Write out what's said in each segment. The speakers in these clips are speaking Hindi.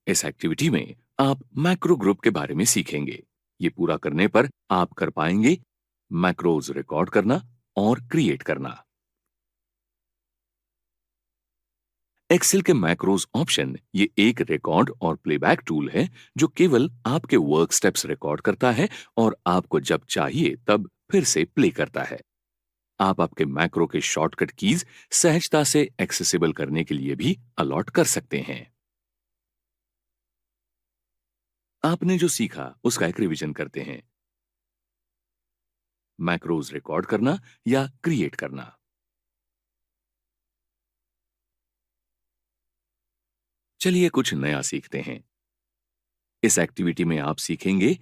इस एक्टिविटी में आप मैक्रो ग्रुप के बारे में सीखेंगे। ये पूरा करने पर आप कर पाएंगे मैक्रोज रिकॉर्ड करना और क्रिएट करना। एक्सेल के मैक्रोज ऑप्शन ये एक रिकॉर्ड और प्लेबैक टूल है जो केवल आपके वर्क स्टेप्स रिकॉर्ड करता है और आपको जब चाहिए तब फिर से प्ले करता है। आप आपके मैक्रो के शॉर्टकट कीज सहजता से एक्सेसिबल करने के लिए भी अलॉट कर सकते हैं। आपने जो सीखा उसका एक रिवीजन करते हैं। मैक्रोज रिकॉर्ड करना या क्रिएट करना। चलिए कुछ नया सीखते हैं। इस एक्टिविटी में आप सीखेंगे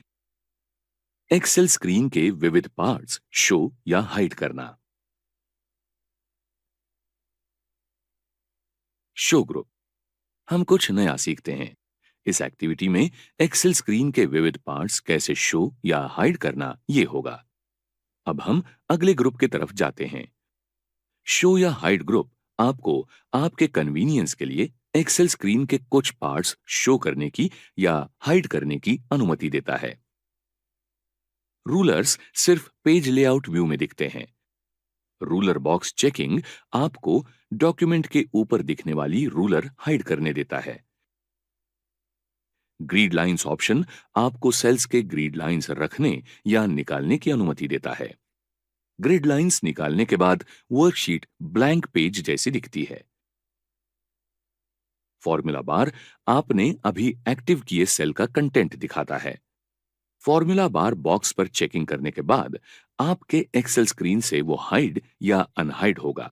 एक्सेल स्क्रीन के विविध पार्ट्स शो या हाइड करना। Show group. हम कुछ नया सीखते हैं। इस एक्टिविटी में एक्सेल स्क्रीन के विविध पार्ट्स कैसे शो या हाइड करना ये होगा। अब हम अगले ग्रुप की तरफ जाते हैं। शो या हाइड ग्रुप आपको आपके कन्वीनियंस के लिए एक्सेल स्क्रीन के कुछ पार्ट्स शो करने की या हाइड करने की अनुमति देता है। रूलर्स सिर्फ पेज लेआउट व्यू में दिखते हैं। रूलर बॉक्स चेकिंग आपको डॉक्यूमेंट के ऊपर दिखने वाली रूलर हाइड करने देता है। ग्रिड लाइंस ऑप्शन आपको सेल्स के ग्रिड लाइंस रखने या निकालने की अनुमति देता है। ग्रिड लाइंस निकालने के बाद वर्कशीट ब्लैंक पेज जैसी दिखती है। फॉर्मूला बार आपने अभी एक्टिव किए सेल का कंटेंट दिखाता है। फॉर्मूला बार बॉक्स पर चेकिंग करने के बाद आपके एक्सेल स्क्रीन से वो हाइड या अनहाइड होगा।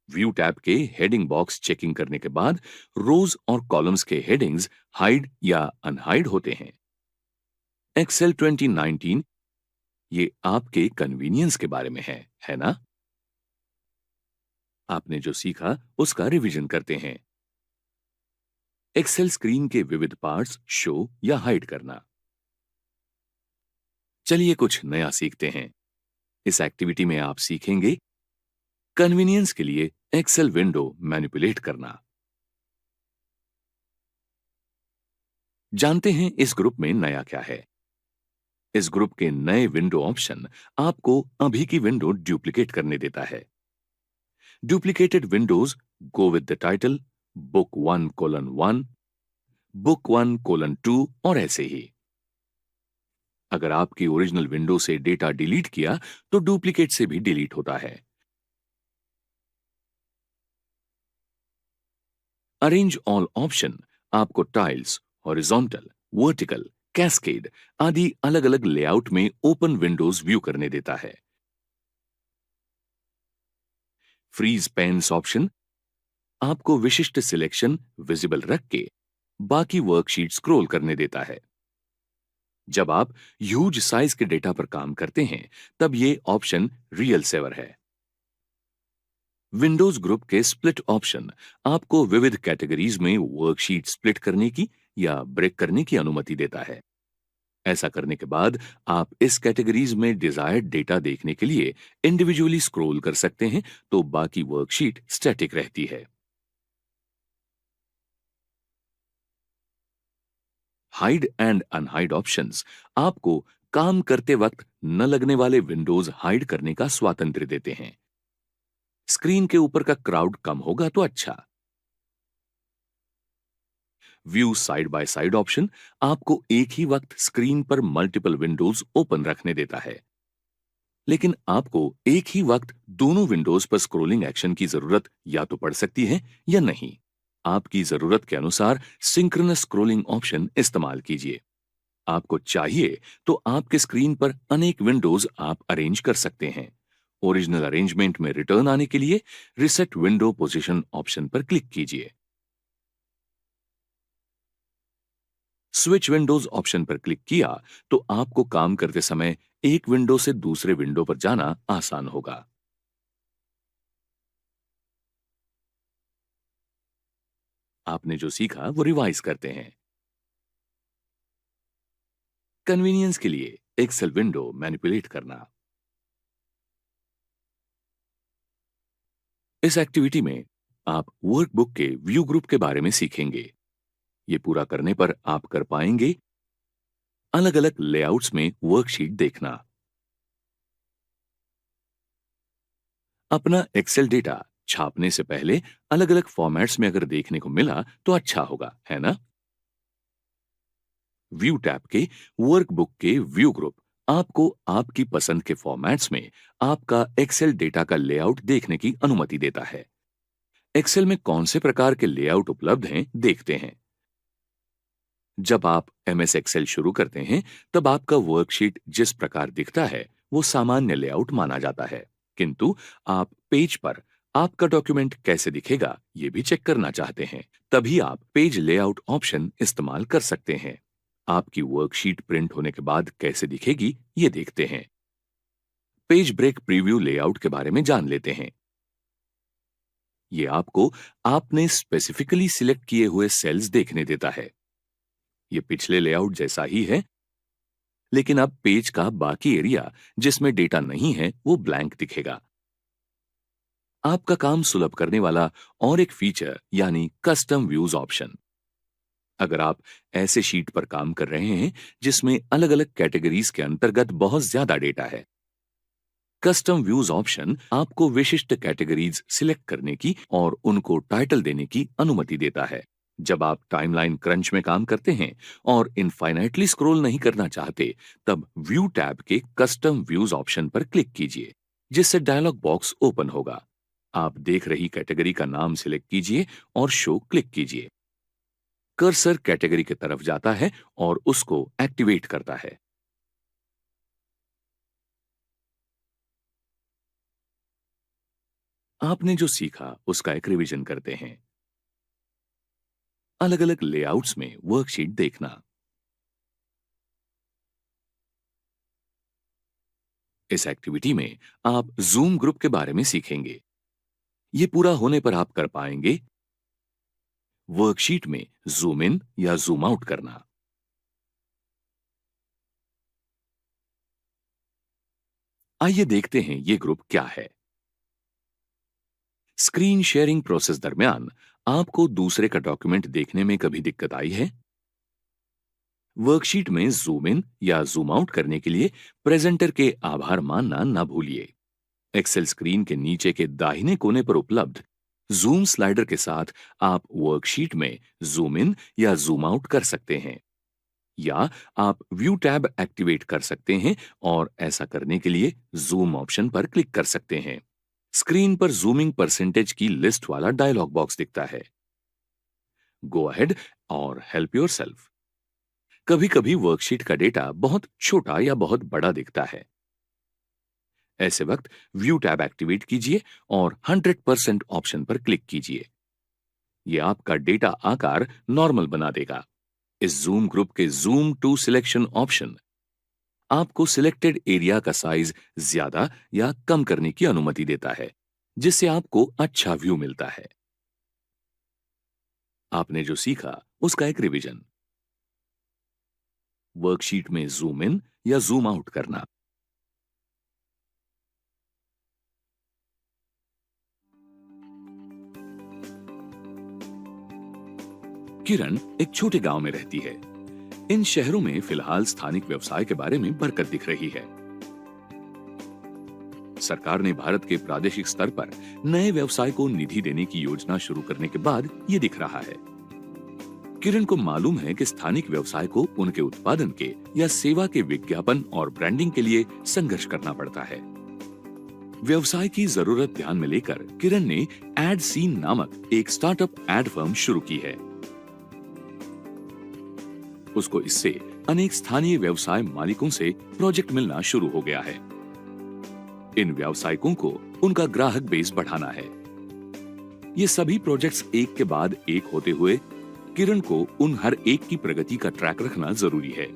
व्यू टैब के हेडिंग बॉक्स चेकिंग करने के बाद रोज और कॉलम्स के हेडिंग्स हाइड या अनहाइड होते हैं। एक्सेल 2019 ये आपके कन्वीनियंस के बारे में है ना? आपने जो सीखा उसका रिवीजन करते हैं। एक्सेल स्क्रीन के विविध पार्ट्स शो या हाइड करना। चलिए कुछ नया सीखते हैं। इस एक्टिविटी में आप सीखेंगे कन्वीनियंस के लिए एक्सेल विंडो मैनिपुलेट करना। जानते हैं इस ग्रुप में नया क्या है। इस ग्रुप के नए विंडो ऑप्शन आपको अभी की विंडो डुप्लीकेट करने देता है। Duplicated Windows go with the title book 1:1, book 1:2 और ऐसे ही। अगर आपकी ओरिजिनल विंडो से डेटा डिलीट किया तो डुप्लीकेट से भी डिलीट होता है। अरेंज ऑल ऑप्शन आपको टाइल्स, हॉरिजॉन्टल, वर्टिकल, कैस्केड आदि अलग-अलग लेआउट में ओपन विंडोज व्यू करने देता है। फ्रीज पेन्स ऑप्शन आपको विशिष्ट सिलेक्शन विजिबल रख के बाकी वर्कशीट स्क्रॉल करने देता है। जब आप ह्यूज साइज के डेटा पर काम करते हैं तब ये ऑप्शन रियल सेवर है। विंडोज ग्रुप के स्प्लिट ऑप्शन आपको विविध कैटेगरीज में वर्कशीट स्प्लिट करने की या ब्रेक करने की अनुमति देता है। ऐसा करने के बाद आप इस कैटेगरीज में डिजायर्ड डेटा देखने के लिए इंडिविजुअली स्क्रॉल कर सकते हैं तो बाकी वर्कशीट स्टैटिक रहती है। हाइड एंड अनहाइड ऑप्शंस आपको काम करते वक्त न लगने वाले विंडोज हाइड करने का स्वातंत्र्य देते हैं। स्क्रीन के ऊपर का क्राउड कम होगा तो अच्छा। View side by side option आपको एक ही वक्त स्क्रीन पर मल्टीपल विंडोज ओपन रखने देता है, लेकिन आपको एक ही वक्त दोनों विंडोज पर स्क्रोलिंग एक्शन की जरूरत या तो पड़ सकती है या नहीं। आपकी जरूरत के अनुसार सिंक्रोनस स्क्रोलिंग ऑप्शन इस्तेमाल कीजिए। आपको चाहिए तो आपके स्क्रीन पर अनेक विंडोज आप अरेंज कर सकते हैं। ओरिजिनल अरेंजमेंट में रिटर्न आने के लिए रिसेट विंडो पोजीशन ऑप्शन पर क्लिक कीजिए। स्विच विंडोज ऑप्शन पर क्लिक किया तो आपको काम करते समय एक विंडो से दूसरे विंडो पर जाना आसान होगा। आपने जो सीखा वो रिवाइज करते हैं। कन्वीनियंस के लिए एक्सेल विंडो मैनिपुलेट करना। इस एक्टिविटी में आप वर्कबुक के व्यू ग्रुप के बारे में सीखेंगे। ये पूरा करने पर आप कर पाएंगे अलग अलग लेआउट्स में वर्कशीट देखना, अपना एक्सेल डेटा छापने से पहले अलग अलग फॉर्मेट्स में अगर देखने को मिला तो अच्छा होगा, है ना? व्यू टैब के वर्कबुक के व्यू ग्रुप आपको आपकी पसंद के फॉर्मेट्स में आपका एक्सेल डेटा का लेआउट देखने की अनुमति देता है। एक्सेल में कौन से प्रकार के लेआउट उपलब्ध हैं देखते हैं। जब आप एमएस एक्सेल शुरू करते हैं तब आपका वर्कशीट जिस प्रकार दिखता है वो सामान्य लेआउट माना जाता है, किंतु आप पेज पर आपका डॉक्यूमेंट कैसे दिखेगा ये भी चेक करना चाहते हैं, तभी आप पेज लेआउट ऑप्शन इस्तेमाल कर सकते हैं। आपकी वर्कशीट प्रिंट होने के बाद कैसे दिखेगी ये देखते हैं। पेज ब्रेक प्रीव्यू लेआउट के बारे में जान लेते हैं। ये आपको आपने स्पेसिफिकली सिलेक्ट किए हुए सेल्स देखने देता है। ये पिछले लेआउट जैसा ही है, लेकिन अब पेज का बाकी एरिया जिसमें डेटा नहीं है वो ब्लैंक दिखेगा। आपका काम सुलभ करने वाला और एक फीचर यानी कस्टम व्यूज ऑप्शन। अगर आप ऐसे शीट पर काम कर रहे हैं जिसमें अलग अलग कैटेगरीज के अंतर्गत बहुत ज्यादा डेटा है, कस्टम व्यूज ऑप्शन आपको विशिष्ट कैटेगरीज सिलेक्ट करने की और उनको टाइटल देने की अनुमति देता है। जब आप टाइमलाइन क्रंच में काम करते हैं और इनफाइनाइटली स्क्रॉल नहीं करना चाहते, तब व्यू टैब के कस्टम व्यूज ऑप्शन पर क्लिक कीजिए, जिससे डायलॉग बॉक्स ओपन होगा। आप देख रही कैटेगरी का नाम सिलेक्ट कीजिए और शो क्लिक कीजिए। कर्सर कैटेगरी की तरफ जाता है और उसको एक्टिवेट करता है। आपने जो सीखा उसका एक रिवीजन करते हैं। अलग अलग लेआउट्स में वर्कशीट देखना। इस एक्टिविटी में आप जूम ग्रुप के बारे में सीखेंगे। ये पूरा होने पर आप कर पाएंगे वर्कशीट में जूम इन या जूम आउट करना। आइए देखते हैं ये ग्रुप क्या है। स्क्रीन शेयरिंग प्रोसेस दरमियान आपको दूसरे का डॉक्यूमेंट देखने में कभी दिक्कत आई है? वर्कशीट में जूम इन या जूम आउट करने के लिए प्रेजेंटर के आभार मानना ना भूलिए। एक्सेल स्क्रीन के नीचे के दाहिने कोने पर उपलब्ध जूम स्लाइडर के साथ आप वर्कशीट में जूम इन या जूम आउट कर सकते हैं, या आप व्यू टैब एक्टिवेट कर सकते हैं और ऐसा करने के लिए जूम ऑप्शन पर क्लिक कर सकते हैं। स्क्रीन पर जूमिंग परसेंटेज की लिस्ट वाला डायलॉग बॉक्स दिखता है। गो अहेड और हेल्प योरसेल्फ। कभी कभी वर्कशीट का डेटा बहुत छोटा या बहुत बड़ा दिखता है। ऐसे वक्त व्यू टैब एक्टिवेट कीजिए और 100% ऑप्शन पर क्लिक कीजिए। यह आपका डेटा आकार नॉर्मल बना देगा। इस जूम ग्रुप के जूम टू सिलेक्शन ऑप्शन आपको सिलेक्टेड एरिया का साइज ज्यादा या कम करने की अनुमति देता है, जिससे आपको अच्छा व्यू मिलता है। आपने जो सीखा उसका एक रिवीजन। वर्कशीट में जूम इन या जूम आउट करना। किरण एक छोटे गांव में रहती है। इन शहरों में फिलहाल स्थानिक व्यवसाय के बारे में बरकत दिख रही है। सरकार ने भारत के प्रादेशिक स्तर पर नए व्यवसाय को निधि देने की योजना शुरू करने के बाद ये दिख रहा है। किरण को मालूम है कि स्थानिक व्यवसाय को उनके उत्पादन के या सेवा के विज्ञापन और ब्रांडिंग के लिए संघर्ष करना पड़ता है। व्यवसाय की जरूरत ध्यान में लेकर किरण ने एड सीन नामक एक स्टार्टअप एड फर्म शुरू की है। उसको इससे अनेक स्थानीय व्यवसाय मालिकों से प्रोजेक्ट मिलना शुरू हो गया है। इन व्यावसायिकों को उनका ग्राहक बेस बढ़ाना है। ये सभी प्रोजेक्ट्स एक के बाद एक होते हुए किरण को उन हर एक की प्रगति का ट्रैक रखना जरूरी है।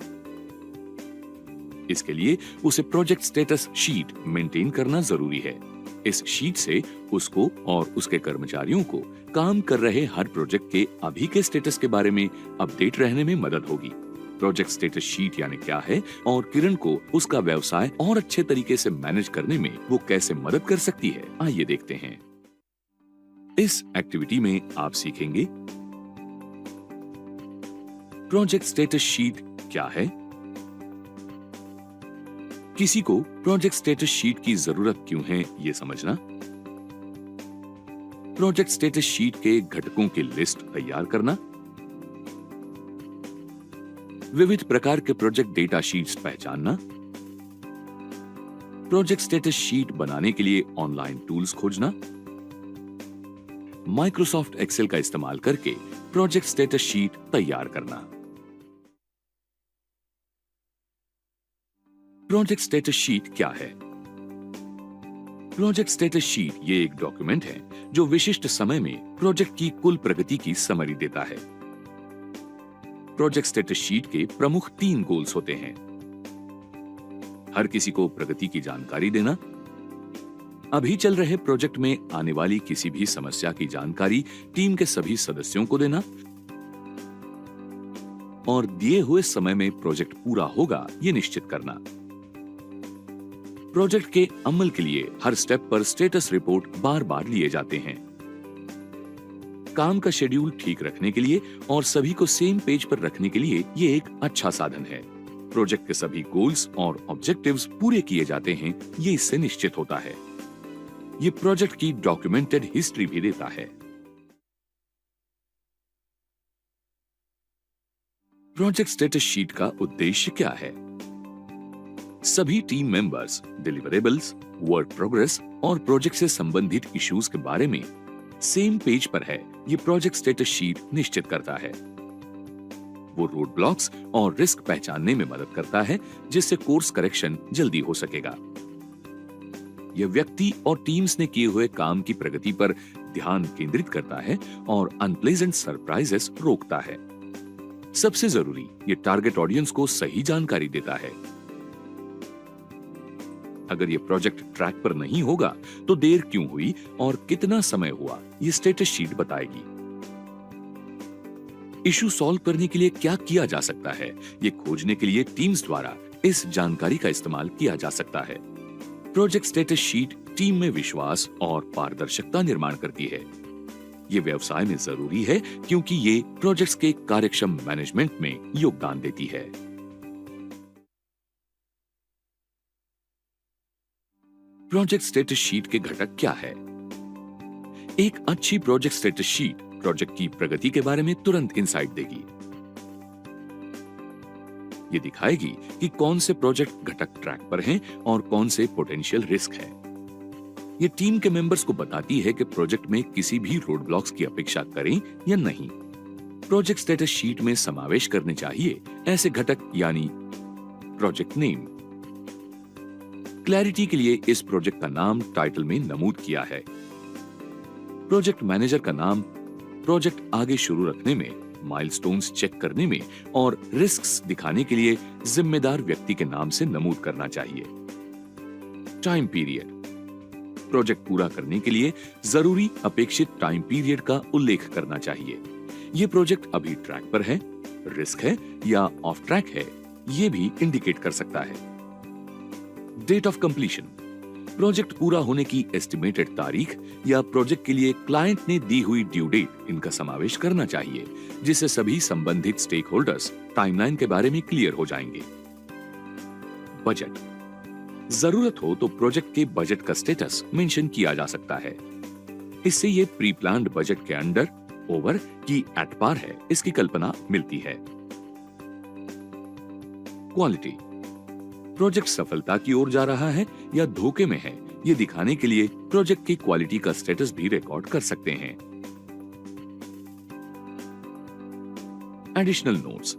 इसके लिए उसे प्रोजेक्ट स्टेटस शीट मेंटेन करना जरूरी है। इस शीट से उसको और उसके कर्मचारियों को काम कर रहे हर प्रोजेक्ट के अभी के स्टेटस के बारे में अपडेट रहने में मदद होगी। प्रोजेक्ट स्टेटस शीट यानी क्या है और किरण को उसका व्यवसाय और अच्छे तरीके से मैनेज करने में वो कैसे मदद कर सकती है, आइए देखते हैं। इस एक्टिविटी में आप सीखेंगे प्रोजेक्ट स्टेटस शीट क्या है? किसी को प्रोजेक्ट स्टेटस शीट की जरूरत क्यों है, ये समझना। प्रोजेक्ट स्टेटस शीट के घटकों की लिस्ट तैयार करना। विविध प्रकार के प्रोजेक्ट डेटा शीट्स पहचानना। प्रोजेक्ट स्टेटस शीट बनाने के लिए ऑनलाइन टूल्स खोजना। माइक्रोसॉफ्ट एक्सेल का इस्तेमाल करके प्रोजेक्ट स्टेटस शीट तैयार करना। प्रोजेक्ट स्टेटस शीट क्या है? प्रोजेक्ट स्टेटस शीट ये एक डॉक्यूमेंट है जो विशिष्ट समय में प्रोजेक्ट की कुल प्रगति की समरी देता है। प्रोजेक्ट स्टेटस शीट के प्रमुख 3 गोल्स होते हैं। हर किसी को प्रगति की जानकारी देना, अभी चल रहे प्रोजेक्ट में आने वाली किसी भी समस्या की जानकारी टीम के सभी सदस्यों को देना, और दिए हुए समय में प्रोजेक्ट पूरा होगा ये निश्चित करना। प्रोजेक्ट के अमल के लिए हर स्टेप पर स्टेटस रिपोर्ट बार बार लिए जाते हैं। काम का शेड्यूल ठीक रखने के लिए और सभी को सेम पेज पर रखने के लिए ये एक अच्छा साधन है। प्रोजेक्ट के सभी गोल्स और ऑब्जेक्टिव्स पूरे किए जाते हैं, ये इससे निश्चित होता है। ये प्रोजेक्ट की डॉक्यूमेंटेड हिस्ट्री भी देता है। प्रोजेक्ट स्टेटस शीट का उद्देश्य क्या है? सभी team members deliverables, work progress और प्रोजेक्ट से संबंधित इश्यूज के बारे में सेम पेज पर है, ये प्रोजेक्ट स्टेटस शीट निश्चित करता है। वो रोड ब्लॉक्स और रिस्क पहचानने में मदद करता है, जिससे कोर्स करेक्शन जल्दी हो सकेगा। यह व्यक्ति और टीम्स ने किए हुए काम की प्रगति पर ध्यान केंद्रित करता है और अनप्लेजेंट सरप्राइजेस रोकता है। सबसे जरूरी, ये टारगेट ऑडियंस को सही जानकारी देता है। अगर ये प्रोजेक्ट ट्रैक पर नहीं होगा तो देर क्यों हुई और कितना समय हुआ, ये स्टेटस शीट बताएगी। इशू सॉल्व करने के लिए क्या किया जा सकता है, ये खोजने के लिए टीम्स द्वारा इस जानकारी का इस्तेमाल किया जा सकता है। प्रोजेक्ट स्टेटस शीट टीम में विश्वास और पारदर्शिता निर्माण करती है। ये व्यवसाय में जरूरी है क्योंकि ये प्रोजेक्ट्स के कार्यक्षम मैनेजमेंट में योगदान देती है। प्रोजेक्ट स्टेटस शीट के घटक क्या है? एक अच्छी प्रोजेक्ट स्टेटस शीट प्रोजेक्ट की प्रगति के बारे में तुरंत इंसाइट देगी। ये दिखाएगी कि कौन से प्रोजेक्ट घटक ट्रैक पर हैं और कौन से पोटेंशियल रिस्क है। ये टीम के मेंबर्स को बताती है कि प्रोजेक्ट में किसी भी रोड ब्लॉक्स की अपेक्षा करें या नहीं। प्रोजेक्ट स्टेटस शीट में समावेश करने चाहिए ऐसे घटक, यानी प्रोजेक्ट नेम। क्लैरिटी के लिए इस प्रोजेक्ट का नाम टाइटल में नमूद किया है। प्रोजेक्ट मैनेजर का नाम प्रोजेक्ट आगे शुरू रखने में, माइलस्टोन्स चेक करने में और रिस्क्स दिखाने के लिए जिम्मेदार व्यक्ति के नाम से नमूद करना चाहिए। टाइम पीरियड, प्रोजेक्ट पूरा करने के लिए जरूरी अपेक्षित टाइम पीरियड का उल्लेख करना चाहिए। ये प्रोजेक्ट अभी ट्रैक पर है, रिस्क है या ऑफ ट्रैक है, ये भी इंडिकेट कर सकता है। डेट ऑफ कंप्लीशन, प्रोजेक्ट पूरा होने की एस्टिमेटेड तारीख या प्रोजेक्ट के लिए क्लाइंट ने दी हुई ड्यू डेट, इनका समावेश करना चाहिए, जिससे सभी संबंधित स्टेक होल्डर्स टाइमलाइन के बारे में क्लियर हो जाएंगे। बजट, जरूरत हो तो प्रोजेक्ट के बजट का स्टेटस मेंशन किया जा सकता है। इससे ये प्री प्लान्ड बजट के अंडर, ओवर की एट पार है, इसकी कल्पना मिलती है। क्वालिटी, प्रोजेक्ट सफलता की ओर जा रहा है या धोखे में है, ये दिखाने के लिए प्रोजेक्ट की क्वालिटी का स्टेटस भी रिकॉर्ड कर सकते हैं। एडिशनल नोट्स,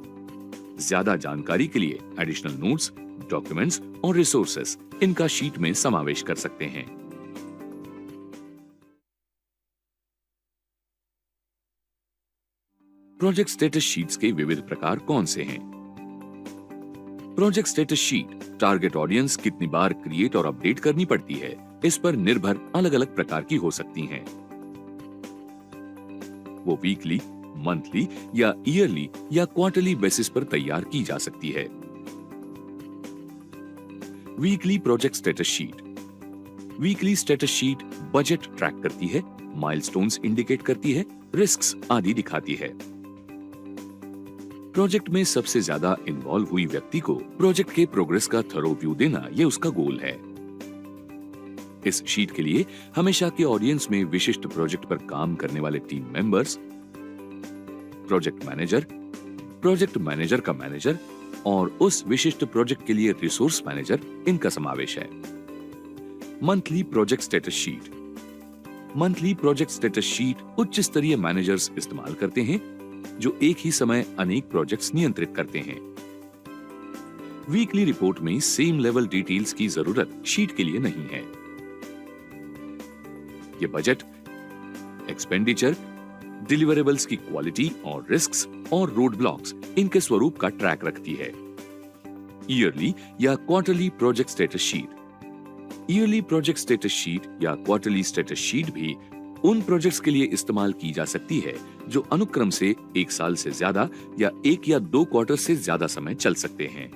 ज्यादा जानकारी के लिए एडिशनल नोट्स, डॉक्यूमेंट्स और रिसोर्सेस, इनका शीट में समावेश कर सकते हैं। प्रोजेक्ट स्टेटस शीट्स के विविध प्रकार कौन से हैं? Project status sheet target audience कितनी बार क्रिएट और अपडेट करनी पड़ती है, इस पर निर्भर अलग अलग प्रकार की हो सकती हैं। वो वीकली, मंथली या ईयरली या क्वार्टरली बेसिस पर तैयार की जा सकती है। Weekly project status sheet, weekly status sheet budget track करती है, माइलस्टोन्स इंडिकेट करती है, रिस्क्स आदि दिखाती है। प्रोजेक्ट में सबसे ज्यादा इन्वॉल्व हुई व्यक्ति को प्रोजेक्ट के प्रोग्रेस का थरो व्यू देना ये उसका गोल है। इस शीट के लिए हमेशा के ऑडियंस में विशिष्ट प्रोजेक्ट पर काम करने वाले टीम मेंबर्स, प्रोजेक्ट मैनेजर का मैनेजर और उस विशिष्ट प्रोजेक्ट के लिए रिसोर्स मैनेजर, इनका समावेश है। Monthly project status sheet. Monthly project status sheet उच्च स्तरीय मैनेजर्स इस्तेमाल करते हैं जो एक ही समय अनेक प्रोजेक्ट्स नियंत्रित करते हैं। वीकली रिपोर्ट में सेम लेवल डिटेल्स की जरूरत शीट के लिए नहीं है। ये बजट, एक्सपेंडिचर, डिलीवरेबल्स की क्वालिटी और रिस्क्स और रोड ब्लॉक्स, इनके स्वरूप का ट्रैक रखती है। ईयरली या quarterly project status sheet. Yearly project status sheet या क्वार्टरली स्टेटस शीट भी उन प्रोजेक्ट्स के लिए इस्तेमाल की जा सकती है जो अनुक्रम से 1 साल से ज्यादा या 1 या 2 क्वार्टर से ज्यादा समय चल सकते हैं।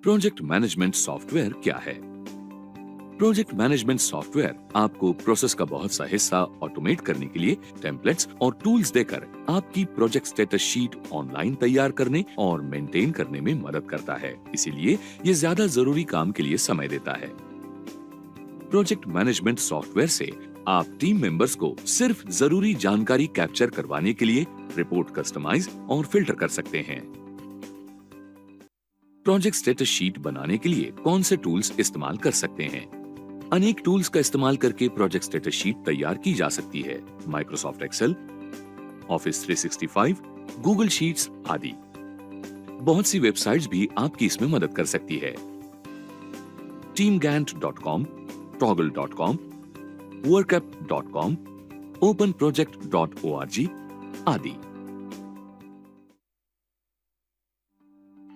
प्रोजेक्ट मैनेजमेंट सॉफ्टवेयर क्या है? प्रोजेक्ट मैनेजमेंट सॉफ्टवेयर आपको प्रोसेस का बहुत सा हिस्सा ऑटोमेट करने के लिए टेम्पलेट्स और टूल्स देकर आपकी प्रोजेक्ट स्टेटस शीट ऑनलाइन तैयार करने और मेंटेन करने में मदद करता है। इसीलिए ये ज्यादा जरूरी काम के लिए समय देता है। प्रोजेक्ट मैनेजमेंट सॉफ्टवेयर से आप टीम मेंबर्स को सिर्फ जरूरी जानकारी कैप्चर करवाने के लिए रिपोर्ट कस्टमाइज और फिल्टर कर सकते हैं। प्रोजेक्ट स्टेटस शीट बनाने के लिए कौन से टूल्स इस्तेमाल कर सकते हैं? अनेक टूल्स का इस्तेमाल करके प्रोजेक्ट स्टेटस शीट तैयार की जा सकती है। Microsoft Excel, office 365, Google sheets आदि। बहुत सी वेबसाइट्स भी आपकी इसमें मदद कर सकती है। teamgant.com, toggle.com, workup.com, openproject.org आदि।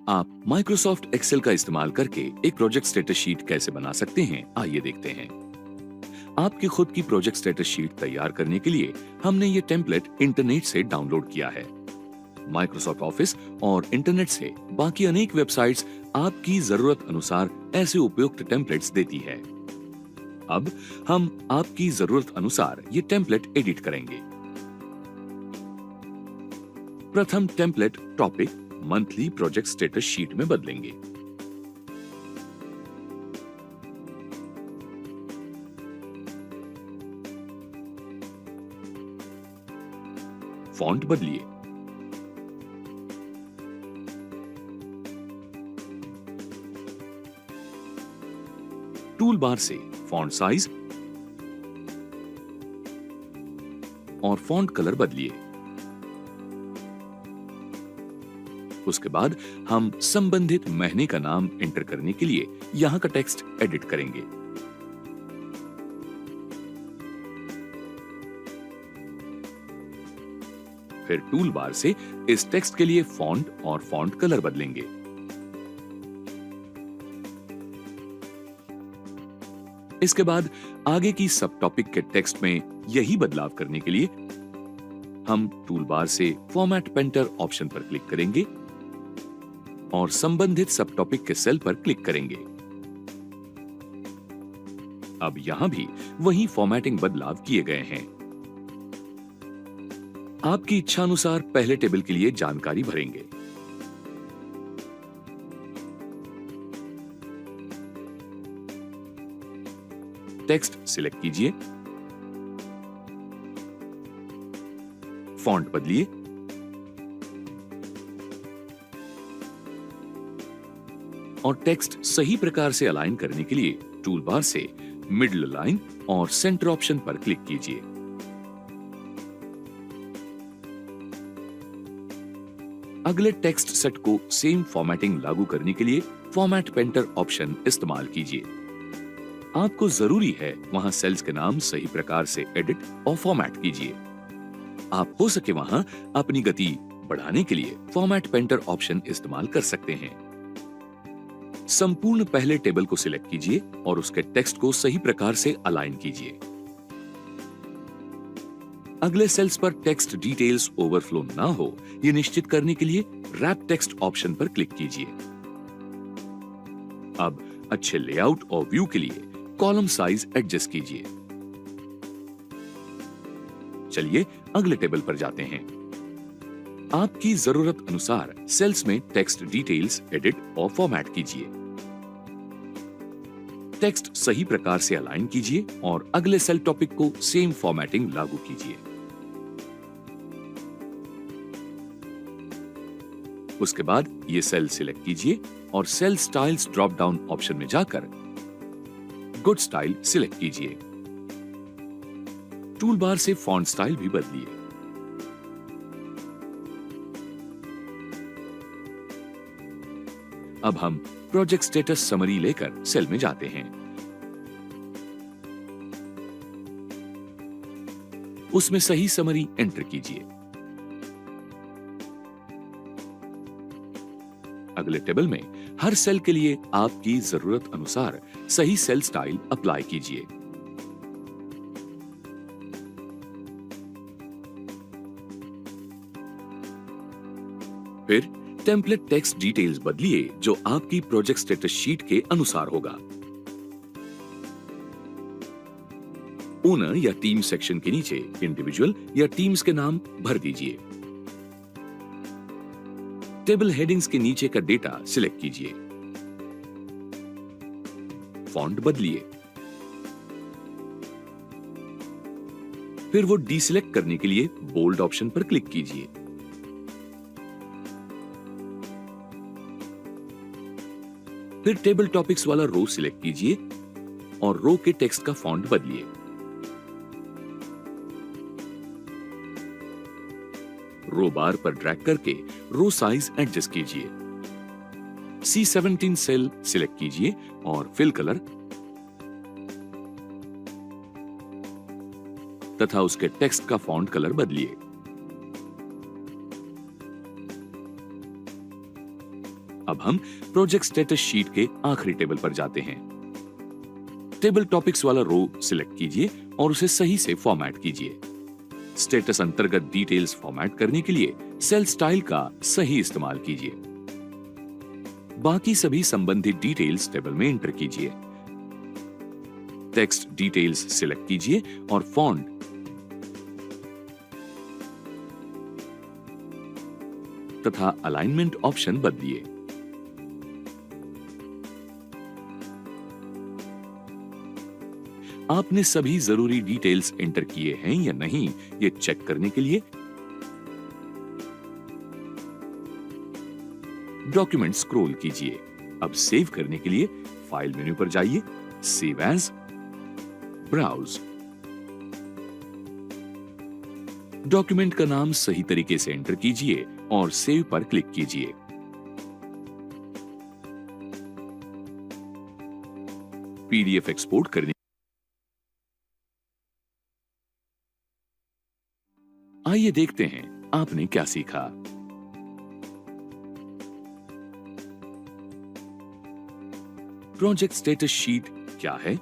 आप माइक्रोसॉफ्ट एक्सेल का इस्तेमाल करके एक प्रोजेक्ट स्टेटस शीट कैसे बना सकते हैं, आइए देखते हैं। आपकी खुद की प्रोजेक्ट स्टेटस शीट तैयार करने के लिए हमने ये टेम्पलेट इंटरनेट से डाउनलोड किया है। माइक्रोसॉफ्ट ऑफिस और इंटरनेट से बाकी अनेक वेबसाइट्स आपकी जरूरत अनुसार ऐसे उपयुक्त टेम्पलेट्स देती है। अब हम आपकी जरूरत अनुसार ये टेम्पलेट एडिट करेंगे। प्रथम template topic monthly project status sheet में बदलेंगे। फॉन्ट बदलिए। टूल बार से फॉन्ट साइज और फॉन्ट कलर बदलिए। उसके बाद हम संबंधित महीने का नाम एंटर करने के लिए यहां का टेक्स्ट एडिट करेंगे। फिर टूल बार से इस टेक्स्ट के लिए फॉन्ट और फॉन्ट कलर बदलेंगे। इसके बाद आगे की सब टॉपिक के टेक्स्ट में यही बदलाव करने के लिए हम टूल बार से फॉर्मेट पेंटर ऑप्शन पर क्लिक करेंगे और संबंधित सब टॉपिक के सेल पर क्लिक करेंगे। अब यहां भी वही फॉर्मेटिंग बदलाव किए गए हैं। आपकी इच्छा अनुसार पहले टेबल के लिए जानकारी भरेंगे। टेक्स्ट सिलेक्ट कीजिए, फॉन्ट बदलिए, और टेक्स्ट सही प्रकार से अलाइन करने के लिए टूल बार से मिडल लाइन और सेंटर ऑप्शन पर क्लिक कीजिए। अगले टेक्स्ट सेट को सेम फॉर्मेटिंग लागू करने के लिए फॉर्मेट पेंटर ऑप्शन इस्तेमाल कीजिए। आपको जरूरी है वहां सेल्स के नाम सही प्रकार से एडिट और फॉर्मेट कीजिए। आप हो सके वहां अपनी गति बढ़ाने के लिए फॉर्मेट पेंटर ऑप्शन इस्तेमाल कर सकते हैं। संपूर्ण पहले टेबल को सिलेक्ट कीजिए और उसके टेक्स्ट को सही प्रकार से अलाइन कीजिए। अगले सेल्स पर टेक्स्ट डिटेल्स ओवरफ्लो ना हो, यह निश्चित करने के लिए रैप टेक्स्ट ऑप्शन पर क्लिक कीजिए। अब अच्छे लेआउट और व्यू के लिए कॉलम साइज एडजस्ट कीजिए। चलिए अगले टेबल पर जाते हैं। आपकी जरूरत अनुसार सेल्स में टेक्स्ट डिटेल्स एडिट और फॉर्मेट कीजिए। टेक्स्ट सही प्रकार से अलाइन कीजिए और अगले सेल टॉपिक को सेम फॉर्मेटिंग लागू कीजिए। उसके बाद ये सेल सिलेक्ट कीजिए और cell styles drop down option में जाकर गुड स्टाइल सिलेक्ट कीजिए। टूल बार से फॉन्ट स्टाइल भी बदलिए। अब हम प्रोजेक्ट स्टेटस समरी लेकर सेल में जाते हैं। उसमें सही समरी एंटर कीजिए। अगले टेबल में हर सेल के लिए आपकी जरूरत अनुसार सही सेल स्टाइल अप्लाई कीजिए। फिर टेम्पलेट टेक्स्ट डिटेल्स बदलिए जो आपकी प्रोजेक्ट स्टेटस शीट के अनुसार होगा। ओनर या टीम सेक्शन के नीचे इंडिविजुअल या टीम्स के नाम भर दीजिए। टेबल हेडिंग्स के नीचे का डेटा सिलेक्ट कीजिए। फॉन्ट बदलिए। फिर वो डीसिलेक्ट करने के लिए बोल्ड ऑप्शन पर क्लिक कीजिए। फिर टेबल टॉपिक्स वाला रो सिलेक्ट कीजिए और रो के टेक्स्ट का फॉन्ट बदलिए। रो बार पर ड्रैग करके रो साइज एडजस्ट कीजिए। C17 सेल सिलेक्ट कीजिए और फिल कलर तथा उसके टेक्स्ट का फॉन्ट कलर बदलिए। अब हम प्रोजेक्ट स्टेटस शीट के आखिरी टेबल पर जाते हैं। टेबल टॉपिक्स वाला रो सिलेक्ट कीजिए और उसे सही से फॉर्मेट कीजिए। स्टेटस अंतर्गत डिटेल्स फॉर्मेट करने के लिए सेल स्टाइल का सही इस्तेमाल कीजिए। बाकी सभी संबंधित डिटेल्स टेबल में एंटर कीजिए। टेक्स्ट डिटेल्स सिलेक्ट कीजिए और फॉन्ट तथा अलाइनमेंट ऑप्शन बदलिए। आपने सभी जरूरी डिटेल्स एंटर किए हैं या नहीं, ये चेक करने के लिए डॉक्यूमेंट स्क्रॉल कीजिए। अब सेव करने के लिए फाइल मेन्यू पर जाइए, सेव एज, ब्राउज। डॉक्यूमेंट का नाम सही तरीके से एंटर कीजिए और सेव पर क्लिक कीजिए। पीडीएफ एक्सपोर्ट करने आइए देखते हैं आपने क्या सीखा। प्रोजेक्ट स्टेटस शीट क्या है?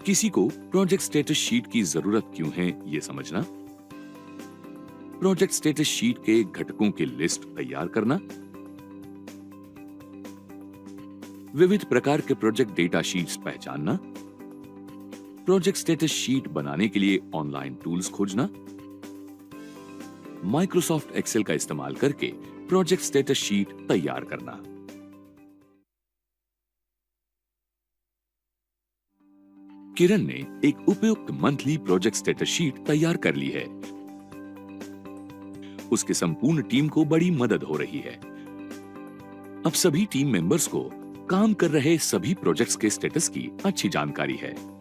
किसी को प्रोजेक्ट स्टेटस शीट की जरूरत क्यों है, यह समझना। प्रोजेक्ट स्टेटस शीट के घटकों की लिस्ट तैयार करना। विविध प्रकार के प्रोजेक्ट डेटा शीट्स पहचानना। प्रोजेक्ट स्टेटस शीट बनाने के लिए ऑनलाइन टूल्स खोजना। माइक्रोसॉफ्ट एक्सेल का इस्तेमाल करके प्रोजेक्ट स्टेटस शीट तैयार करना। किरण ने एक उपयुक्त मंथली प्रोजेक्ट स्टेटस शीट तैयार कर ली है। उसके संपूर्ण टीम को बड़ी मदद हो रही है। अब सभी टीम मेंबर्स को काम कर रहे सभी प्रोजेक्ट्स के स्टेटस की अच्छी जानकारी है।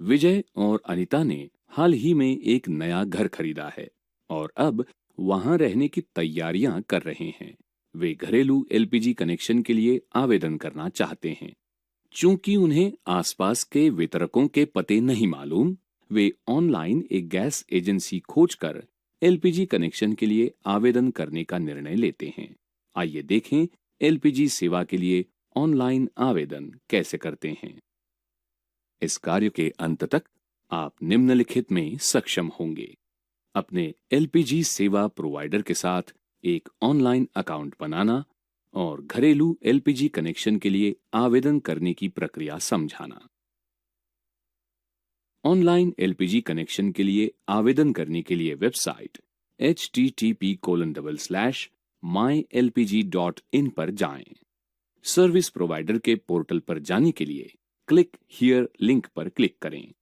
विजय और अनीता ने हाल ही में एक नया घर खरीदा है और अब वहां रहने की तैयारियां कर रहे हैं। वे घरेलू एलपीजी कनेक्शन के लिए आवेदन करना चाहते हैं। चूंकि उन्हें आसपास के वितरकों के पते नहीं मालूम, वे ऑनलाइन एक गैस एजेंसी खोजकर एलपीजी कनेक्शन के लिए आवेदन करने का निर्णय लेते हैं। आइए देखें एलपीजी सेवा के लिए ऑनलाइन आवेदन कैसे करते हैं। इस कार्य के अंत तक आप निम्नलिखित में सक्षम होंगे: अपने एलपीजी सेवा प्रोवाइडर के साथ एक ऑनलाइन अकाउंट बनाना और घरेलू एलपीजी कनेक्शन के लिए आवेदन करने की प्रक्रिया समझाना। ऑनलाइन एलपीजी कनेक्शन के लिए आवेदन करने के लिए वेबसाइट http://mylpg.in पर जाएं। सर्विस प्रोवाइडर के पोर्टल पर जाने के लिए क्लिक हियर लिंक पर क्लिक करें।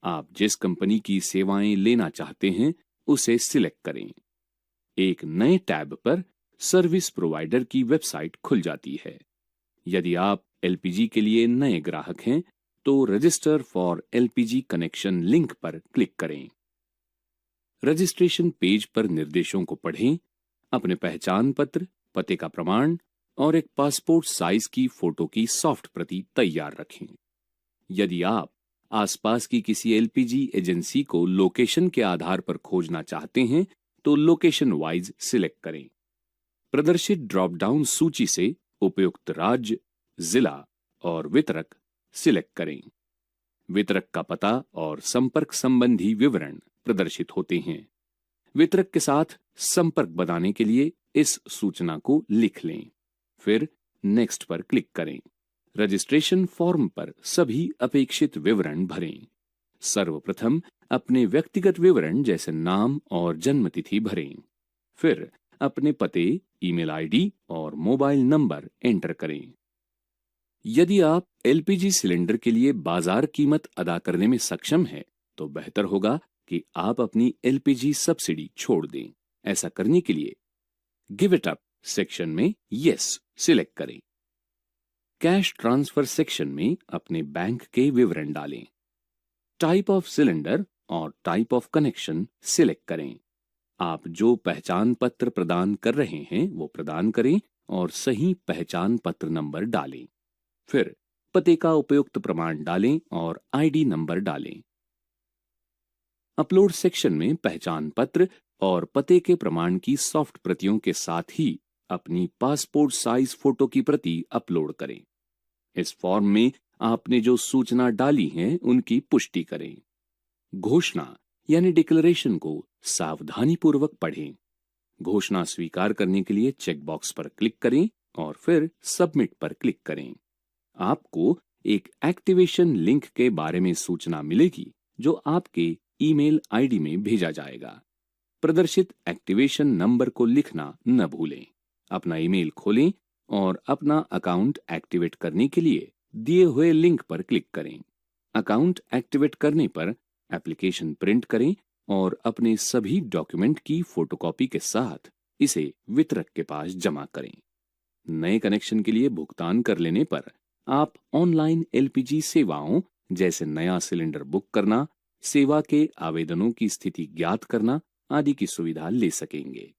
आप जिस कंपनी की सेवाएं लेना चाहते हैं उसे सिलेक्ट करें। एक नए टैब पर सर्विस प्रोवाइडर की वेबसाइट खुल जाती है। यदि आप एलपीजी के लिए नए ग्राहक हैं तो register for LPG connection link पर क्लिक करें। रजिस्ट्रेशन पेज पर निर्देशों को पढ़ें, अपने पहचान पत्र, पते का प्रमाण और एक पासपोर्ट साइज की फोटो की सॉफ्ट प्रति तैयार रखें। यदि आप आसपास की किसी एलपीजी एजेंसी को लोकेशन के आधार पर खोजना चाहते हैं तो लोकेशन वाइज सिलेक्ट करें। प्रदर्शित ड्रॉप डाउन सूची से उपयुक्त राज्य, जिला और वितरक सिलेक्ट करें। वितरक का पता और संपर्क संबंधी विवरण प्रदर्शित होते हैं। वितरक के साथ संपर्क बनाने के लिए इस सूचना को लिख लें। फिर नेक्स्ट पर क्लिक करें। रजिस्ट्रेशन फॉर्म पर सभी अपेक्षित विवरण भरें। सर्वप्रथम अपने व्यक्तिगत विवरण जैसे नाम और जन्मतिथि भरें। फिर अपने पते, ईमेल आईडी और मोबाइल नंबर एंटर करें। यदि आप एलपीजी सिलेंडर के लिए बाजार कीमत अदा करने में सक्षम हैं, तो बेहतर होगा कि आप अपनी एलपीजी सब्सिडी छोड़ दें। ऐसा करने के लिए गिव इट अप सेक्शन में यस सिलेक्ट करें। कैश ट्रांसफर सेक्शन में अपने बैंक के विवरण डालें। टाइप ऑफ सिलेंडर और टाइप ऑफ कनेक्शन सिलेक्ट करें। आप जो पहचान पत्र प्रदान कर रहे हैं वो प्रदान करें और सही पहचान पत्र नंबर डालें। फिर पते का उपयुक्त प्रमाण डालें और आईडी नंबर डालें। अपलोड सेक्शन में पहचान पत्र और पते के प्रमाण की सॉफ्ट प्रतियों के साथ ही अपनी पासपोर्ट साइज फोटो की प्रति अपलोड करें। इस फॉर्म में आपने जो सूचना डाली है उनकी पुष्टि करें। घोषणा यानी डिक्लेरेशन को सावधानी पूर्वक पढ़ें। घोषणा स्वीकार करने के लिए चेकबॉक्स पर क्लिक करें और फिर सबमिट पर क्लिक करें। आपको एक एक्टिवेशन लिंक के बारे में सूचना मिलेगी जो आपके ईमेल आईडी में भेजा जाएगा। प्रदर्शित एक्टिवेशन नंबर को लिखना न भूलें। अपना ईमेल खोलें और अपना अकाउंट एक्टिवेट करने के लिए दिए हुए लिंक पर क्लिक करें। अकाउंट एक्टिवेट करने पर एप्लीकेशन प्रिंट करें और अपने सभी डॉक्यूमेंट की फोटोकॉपी के साथ इसे वितरक के पास जमा करें। नए कनेक्शन के लिए भुगतान कर लेने पर आप ऑनलाइन एलपीजी सेवाओं जैसे नया सिलेंडर बुक करना, सेवा के आवेदनों की स्थिति ज्ञात करना आदि की सुविधा ले सकेंगे।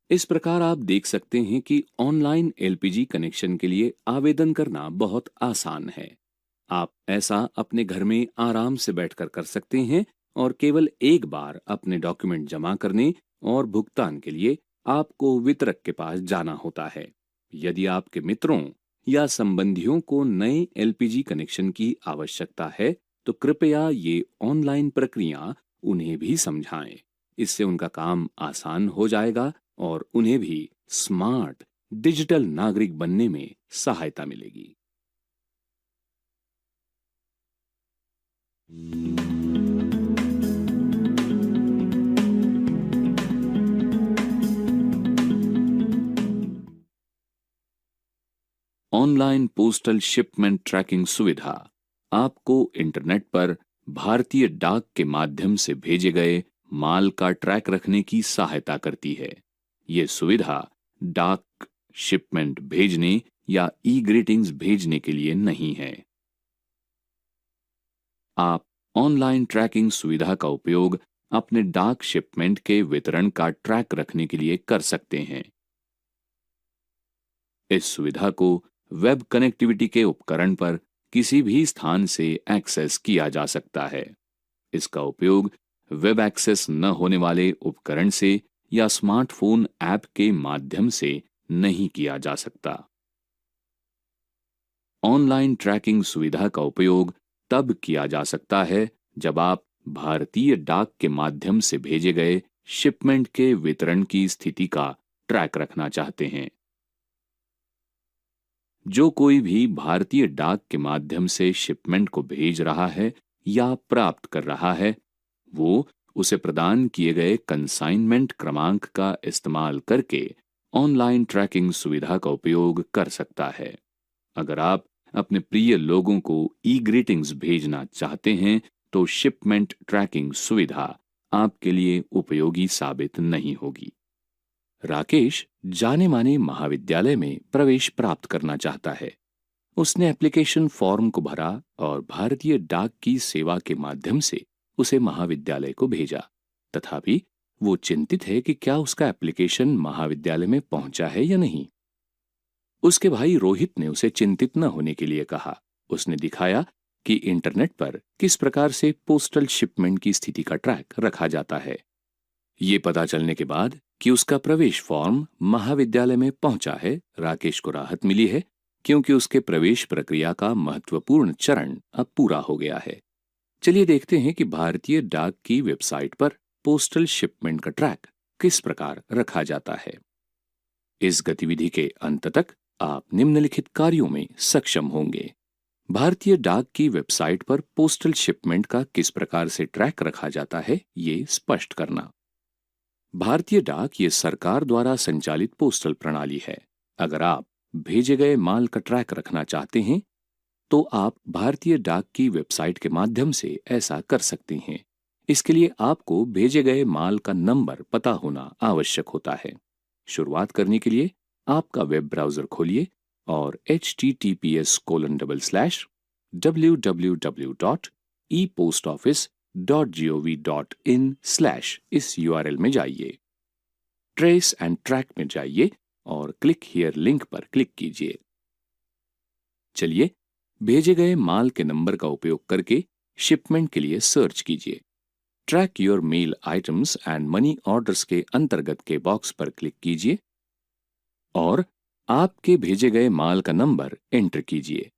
इस प्रकार आप देख सकते हैं कि ऑनलाइन एलपीजी कनेक्शन के लिए आवेदन करना बहुत आसान है। आप ऐसा अपने घर में आराम से बैठकर कर सकते हैं और केवल एक बार अपने डॉक्यूमेंट जमा करने और भुगतान के लिए आपको वितरक के पास जाना होता है। यदि आपके मित्रों या संबंधियों को नए एलपीजी कनेक्शन की आवश्यकता है तो कृपया ये ऑनलाइन प्रक्रिया उन्हें भी समझाएं। इससे उनका काम आसान हो जाएगा और उन्हें भी स्मार्ट डिजिटल नागरिक बनने में सहायता मिलेगी। ऑनलाइन पोस्टल शिपमेंट ट्रैकिंग सुविधा आपको इंटरनेट पर भारतीय डाक के माध्यम से भेजे गए माल का ट्रैक रखने की सहायता करती है। ये सुविधा डाक शिपमेंट भेजने या ई ग्रीटिंग्स भेजने के लिए नहीं है। आप ऑनलाइन ट्रैकिंग सुविधा का उपयोग अपने डाक शिपमेंट के वितरण का ट्रैक रखने के लिए कर सकते हैं। इस सुविधा को वेब कनेक्टिविटी के उपकरण पर किसी भी स्थान से एक्सेस किया जा सकता है। इसका उपयोग वेब एक्सेस न होने वाले उपकरण से या स्मार्टफोन ऐप के माध्यम से नहीं किया जा सकता। ऑनलाइन ट्रैकिंग सुविधा का उपयोग तब किया जा सकता है जब आप भारतीय डाक के माध्यम से भेजे गए शिपमेंट के वितरण की स्थिति का ट्रैक रखना चाहते हैं। जो कोई भी भारतीय डाक के माध्यम से शिपमेंट को भेज रहा है या प्राप्त कर रहा है, वो उसे प्रदान किए गए कंसाइनमेंट क्रमांक का इस्तेमाल करके ऑनलाइन ट्रैकिंग सुविधा का उपयोग कर सकता है। अगर आप अपने प्रिय लोगों को ई ग्रीटिंग्स भेजना चाहते हैं तो शिपमेंट ट्रैकिंग सुविधा आपके लिए उपयोगी साबित नहीं होगी। राकेश जाने माने महाविद्यालय में प्रवेश प्राप्त करना चाहता है। उसने एप्लीकेशन फॉर्म को भरा और भारतीय डाक की सेवा के माध्यम से उसे महाविद्यालय को भेजा। तथापि वो चिंतित है कि क्या उसका एप्लीकेशन महाविद्यालय में पहुंचा है या नहीं। उसके भाई रोहित ने उसे चिंतित न होने के लिए कहा। उसने दिखाया कि इंटरनेट पर किस प्रकार से पोस्टल शिपमेंट की स्थिति का ट्रैक रखा जाता है। ये पता चलने के बाद कि उसका प्रवेश फॉर्म महाविद्यालय में पहुंचा है, राकेश को राहत मिली है, क्योंकि उसके प्रवेश प्रक्रिया का महत्वपूर्ण चरण अब पूरा हो गया है। चलिए देखते हैं कि भारतीय डाक की वेबसाइट पर पोस्टल शिपमेंट का ट्रैक किस प्रकार रखा जाता है। इस गतिविधि के अंत तक आप निम्नलिखित कार्यों में सक्षम होंगे। भारतीय डाक की वेबसाइट पर पोस्टल शिपमेंट का किस प्रकार से ट्रैक रखा जाता है, ये स्पष्ट करना। भारतीय डाक ये सरकार द्वारा संचालित पोस्टल प्रणाली है। अगर आप भेजे गए माल का ट्रैक रखना चाहते हैं तो आप भारतीय डाक की वेबसाइट के माध्यम से ऐसा कर सकते हैं। इसके लिए आपको भेजे गए माल का नंबर पता होना आवश्यक होता है। शुरुआत करने के लिए आपका वेब ब्राउजर खोलिए और https://www.epostoffice.gov.in/ इस URL में जाइए। ट्रेस एंड ट्रैक में जाइए और क्लिक हियर लिंक पर क्लिक कीजिए। चलिए भेजे गए माल के नंबर का उपयोग करके शिपमेंट के लिए सर्च कीजिए। Track your mail items and money orders के अंतर्गत के बॉक्स पर क्लिक कीजिए और आपके भेजे गए माल का नंबर एंटर कीजिए।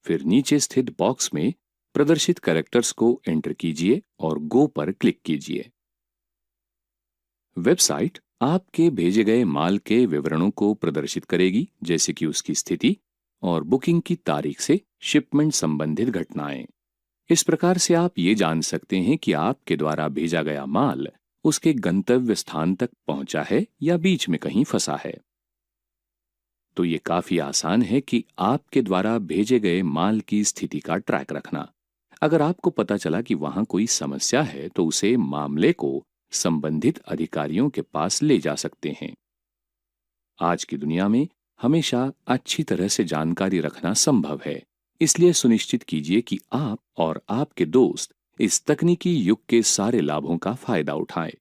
फिर नीचे स्थित बॉक्स में प्रदर्शित कैरेक्टर्स को एंटर कीजिए और गो पर क्लिक कीजिए। वेबसाइट आपके भेजे गए माल के विवरणों को प्रदर्शित करेगी, जैसे कि उसकी स्थिति और बुकिंग की तारीख से शिपमेंट संबंधित घटनाएं। इस प्रकार से आप ये जान सकते हैं कि आपके द्वारा भेजा गया माल उसके गंतव्य स्थान तक पहुंचा है या बीच में कहीं फंसा है। तो ये काफी आसान है कि आपके द्वारा भेजे गए माल की स्थिति का ट्रैक रखना। अगर आपको पता चला कि वहां कोई समस्या है तो उसे मामले को संबंधित अधिकारियों के पास ले जा सकते हैं। आज की दुनिया में हमेशा अच्छी तरह से जानकारी रखना संभव है, इसलिए सुनिश्चित कीजिए कि आप और आपके दोस्त इस तकनीकी युग के सारे लाभों का फायदा उठाएं।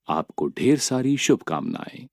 आपको ढेर सारी शुभकामनाएं।